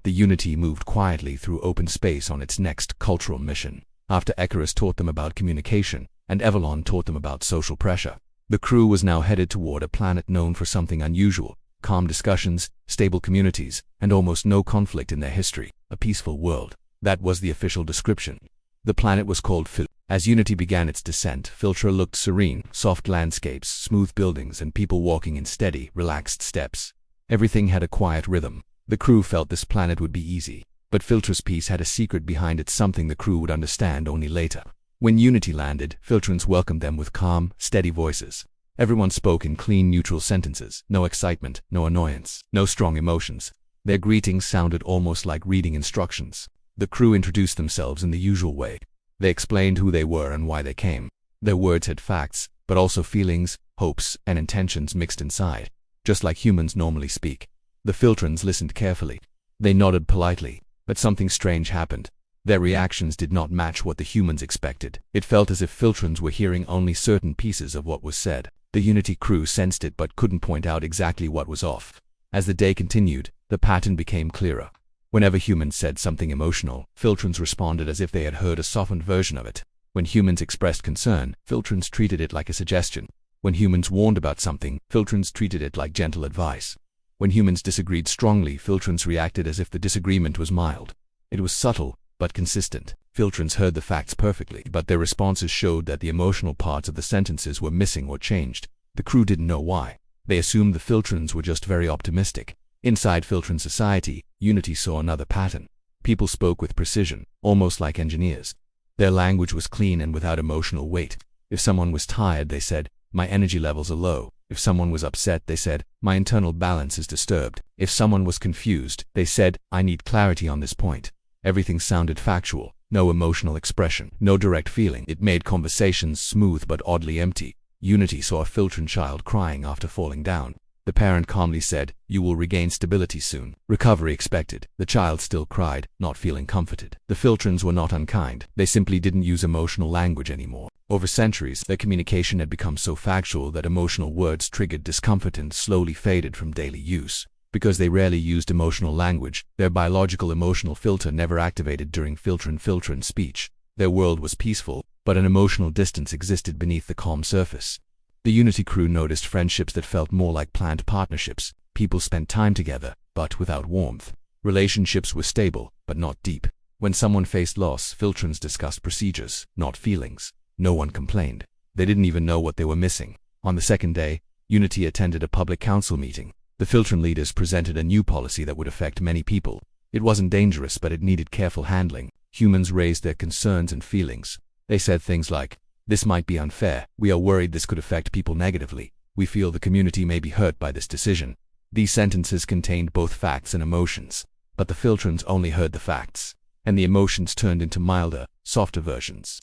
the Unity moved quietly through open space on its next cultural mission. After Icarus taught them about communication, and Avalon taught them about social pressure, the crew was now headed toward a planet known for something unusual: calm discussions, stable communities, and almost no conflict in their history. A peaceful world. That was the official description. The planet was called Filtra. As Unity began its descent, Filtra looked serene: soft landscapes, smooth buildings, and people walking in steady, relaxed steps. Everything had a quiet rhythm. The crew felt this planet would be easy. But Filtra's peace had a secret behind it, something the crew would understand only later. When Unity landed, Filtrans welcomed them with calm, steady voices. Everyone spoke in clean, neutral sentences. No excitement, no annoyance, no strong emotions. Their greetings sounded almost like reading instructions. The crew introduced themselves in the usual way. They explained who they were and why they came. Their words had facts, but also feelings, hopes, and intentions mixed inside, just like humans normally speak. The Filtrans listened carefully. They nodded politely, but something strange happened. Their reactions did not match what the humans expected. It felt as if Filtrans were hearing only certain pieces of what was said. The Unity crew sensed it but couldn't point out exactly what was off. As the day continued, the pattern became clearer. Whenever humans said something emotional, Filtrans responded as if they had heard a softened version of it. When humans expressed concern, Filtrans treated it like a suggestion. When humans warned about something, Filtrans treated it like gentle advice. When humans disagreed strongly, Filtrans reacted as if the disagreement was mild. It was subtle, but consistent. Filtrans heard the facts perfectly, but their responses showed that the emotional parts of the sentences were missing or changed. The crew didn't know why. They assumed the Filtrans were just very optimistic. Inside Filtran society, Unity saw another pattern. People spoke with precision, almost like engineers. Their language was clean and without emotional weight. If someone was tired, they said, "My energy levels are low." If someone was upset, they said, "My internal balance is disturbed." If someone was confused, they said, "I need clarity on this point." Everything sounded factual. No emotional expression, no direct feeling. It made conversations smooth but oddly empty. Unity saw a Filtran child crying after falling down. The parent calmly said, "You will regain stability soon. Recovery expected." The child still cried, not feeling comforted. The Filtrans were not unkind. They simply didn't use emotional language anymore. Over centuries, their communication had become so factual that emotional words triggered discomfort and slowly faded from daily use. Because they rarely used emotional language, their biological emotional filter never activated during Filtran speech. Their world was peaceful, but an emotional distance existed beneath the calm surface. The Unity crew noticed friendships that felt more like planned partnerships. People spent time together, but without warmth. Relationships were stable, but not deep. When someone faced loss, Filtrans discussed procedures, not feelings. No one complained. They didn't even know what they were missing. On the second day, Unity attended a public council meeting. The Filtran leaders presented a new policy that would affect many people. It wasn't dangerous, but it needed careful handling. Humans raised their concerns and feelings. They said things like, "This might be unfair. We are worried this could affect people negatively. We feel the community may be hurt by this decision." These sentences contained both facts and emotions. But the Filtrans only heard the facts, and the emotions turned into milder, softer versions.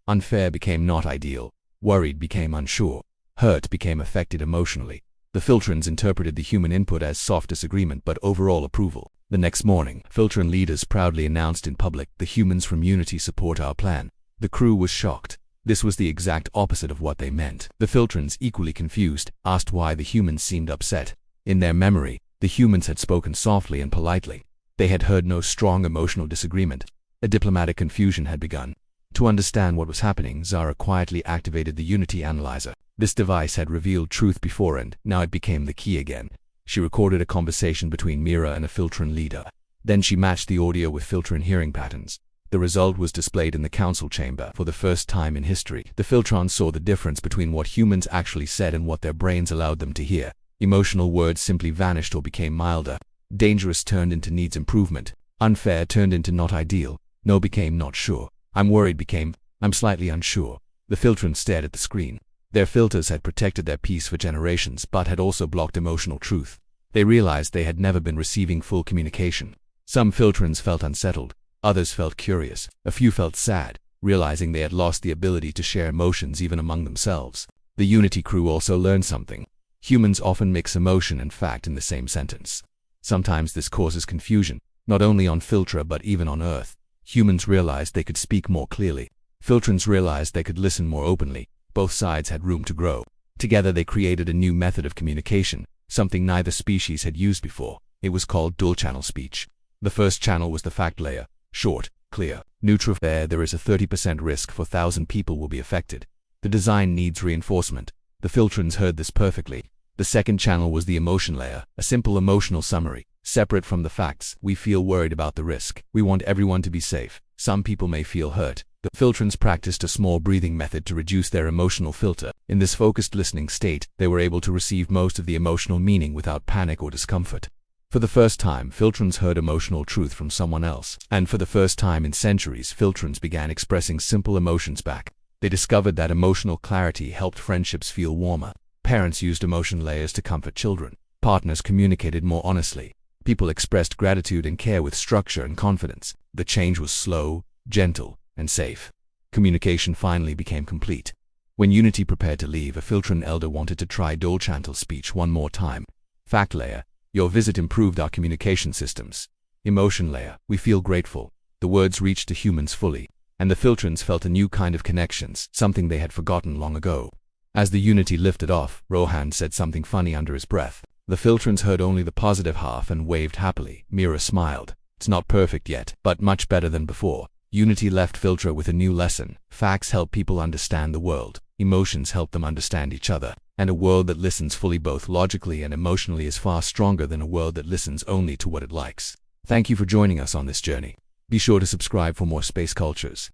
Unfair became not ideal. Worried became unsure. Hurt became affected emotionally. The Filtrans interpreted the human input as soft disagreement but overall approval. The next morning, Filtran leaders proudly announced in public, "The humans from Unity support our plan." The crew was shocked. This was the exact opposite of what they meant. The Filtrans, equally confused, asked why the humans seemed upset. In their memory, the humans had spoken softly and politely. They had heard no strong emotional disagreement. A diplomatic confusion had begun. To understand what was happening, Zara quietly activated the Unity analyzer. This device had revealed truth before and now it became the key again. She recorded a conversation between Mira and a Filtran leader. Then she matched the audio with Filtran hearing patterns. The result was displayed in the council chamber. For the first time in history, the Filtrans saw the difference between what humans actually said and what their brains allowed them to hear. Emotional words simply vanished or became milder. Dangerous turned into needs improvement. Unfair turned into not ideal. No became not sure. I'm worried became, I'm slightly unsure. The Filtrans stared at the screen. Their filters had protected their peace for generations, but had also blocked emotional truth. They realized they had never been receiving full communication. Some Filtrans felt unsettled. Others felt curious. A few felt sad, realizing they had lost the ability to share emotions even among themselves. The Unity crew also learned something. Humans often mix emotion and fact in the same sentence. Sometimes this causes confusion, not only on Filtra but even on Earth. Humans realized they could speak more clearly. Filtrans realized they could listen more openly. Both sides had room to grow. Together they created a new method of communication, something neither species had used before. It was called dual-channel speech. The first channel was the fact layer. Short, clear, neutral. There is a 30% risk for 1,000 people will be affected. The design needs reinforcement. The Filtrans heard this perfectly. The second channel was the emotion layer, a simple emotional summary, separate from the facts. We feel worried about the risk. We want everyone to be safe. Some people may feel hurt. The Filtrans practiced a small breathing method to reduce their emotional filter. In this focused listening state, they were able to receive most of the emotional meaning without panic or discomfort. For the first time, Filtrans heard emotional truth from someone else. And for the first time in centuries, Filtrans began expressing simple emotions back. They discovered that emotional clarity helped friendships feel warmer. Parents used emotion layers to comfort children. Partners communicated more honestly. People expressed gratitude and care with structure and confidence. The change was slow, gentle, and safe. Communication finally became complete. When Unity prepared to leave, a Filtran elder wanted to try dual-channel speech one more time. Fact layer. Your visit improved our communication systems. Emotion layer. We feel grateful. The words reached to humans fully. And the Filtrans felt a new kind of connections, something they had forgotten long ago. As the Unity lifted off, Rohan said something funny under his breath. The Filtrans heard only the positive half and waved happily. Mira smiled. It's not perfect yet, but much better than before. Unity left Filtra with a new lesson. Facts help people understand the world. Emotions help them understand each other. And a world that listens fully both logically and emotionally is far stronger than a world that listens only to what it likes. Thank you for joining us on this journey. Be sure to subscribe for more space cultures.